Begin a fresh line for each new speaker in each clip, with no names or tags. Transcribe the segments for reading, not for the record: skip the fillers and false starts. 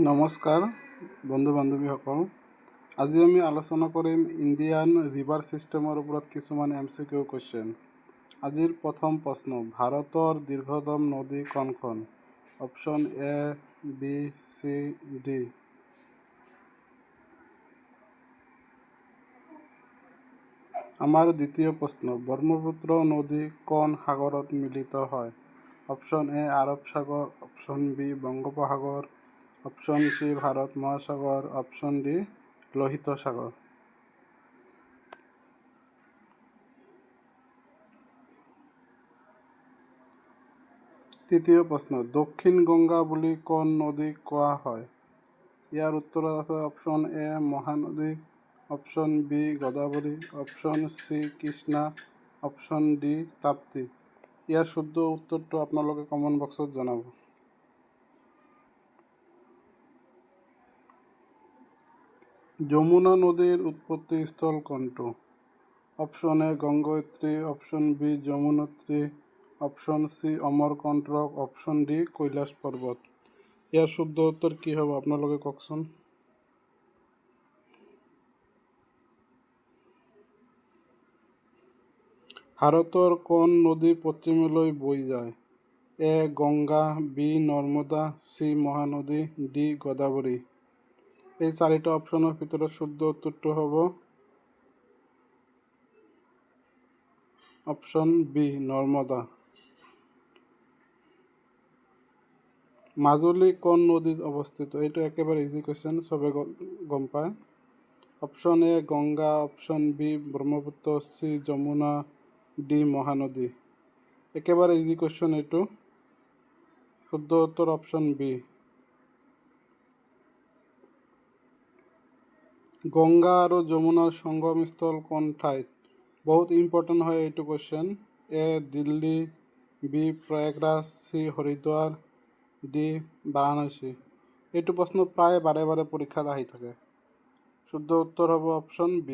নমস্কাৰ বন্ধু বান্ধৱীসকল, আজি আমি আলোচনা কৰিম ইণ্ডিয়ান ৰিভাৰ ছিষ্টেমৰ ওপৰত কিছুমান MCQ কুৱেশ্যন। আজিৰ প্ৰথম প্ৰশ্ন, ভাৰতৰ দীৰ্ঘতম নদী কোনখন? Option A, B, C, D। আমাৰ দ্বিতীয় প্ৰশ্ন, ব্ৰহ্মপুত্ৰ নদী কোন সাগৰত মিলিত হয়? অপশ্যন A, আৰব সাগৰ, অপশ্যন B, বংগোপসাগৰ, অপশ্যন C, ভাৰত মহাসাগৰ, অপশ্যন D, লোহিত সাগৰ। তৃতীয় প্ৰশ্ন, দক্ষিণ গংগা বুলি কোন নদীক কোৱা হয়? ইয়াৰ উত্তৰত আছে option A, Mahanadi, option B, Godavari, option C, Krishna, option D, Tapti. ইয়াৰ শুদ্ধ উত্তৰটো আপোনালোকে কমেণ্ট বক্সত জনাব। যমুনা নদীৰ উৎপত্তি স্থল কোনটো? Option A, Gangotri, option B, Yamunotri, option C, Amarkantak, option D, Kailash পৰ্বত। ইয়াৰ শুদ্ধ উত্তৰ কি হ'ব আপোনালোকে কওকচোন। ভাৰতৰ কোন নদী পশ্চিমলৈ বৈ যায়? A, Ganga, B, Narmada, C, Mahanadi, D, Godavari. এই চাৰিটা অপশ্যনৰ ভিতৰত শুদ্ধ উত্তৰটো হ'ব অপশ্যন B, নৰ্মদা। মাজুলী কোন নদীত অৱস্থিত? এইটো একেবাৰে ইজি কুৱেশ্যন, চবে গম পায়। Option A, Ganga, option B, Brahmaputra, C, Yamuna, D, Mahanadi. একেবাৰে ইজি কুৱেশ্যন এইটো। শুদ্ধ উত্তৰ অপশ্যন B। গংগা আৰু যমুনাৰ সংগমস্থল কোন ঠাইত? বহুত ইম্পৰ্টেণ্ট হয় এইটো question. A, Delhi, B, Prayagraj, C, Haridwar, D, Varanasi. এইটো প্ৰশ্ন প্ৰায় বাৰে বাৰে পৰীক্ষাত আহি থাকে। শুদ্ধ উত্তৰ হ'ব অপশ্যন B।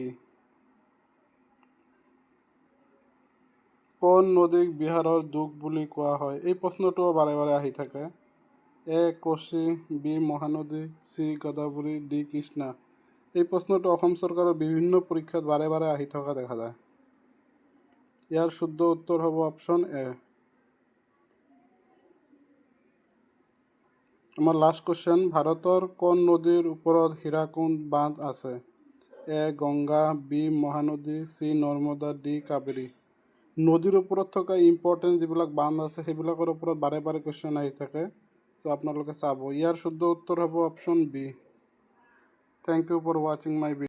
কোন নদীক বিহাৰৰ দুখ বুলি কোৱা হয়? এই প্ৰশ্নটোও বাৰে বাৰে আহি থাকে। A, Kochi, B, Mahanadi, C, Godavari, D, Krishna. এই প্ৰশ্নটো অসম চৰকাৰৰ বিভিন্ন পৰীক্ষাত বাৰে বাৰে আহি থকা দেখা যায়। ইয়াৰ শুদ্ধ উত্তৰ হ'ব অপশ্যন A। আমাৰ লাষ্ট কুৱেশ্যন, ভাৰতৰ কোন নদীৰ ওপৰত হীৰাকুণ্ড বান্ধ আছে? A, Ganga, B, Mahanadi, C, Narmada, D, Kaveri. নদীৰ ওপৰত থকা ইম্পৰ্টেণ্ট যিবিলাক বান্ধ আছে সেইবিলাকৰ ওপৰত বাৰে বাৰে কুৱেশ্যন আহি থাকে, ত' আপোনালোকে চাব। ইয়াৰ শুদ্ধ উত্তৰ হ'ব option B। Thank you for watching my video.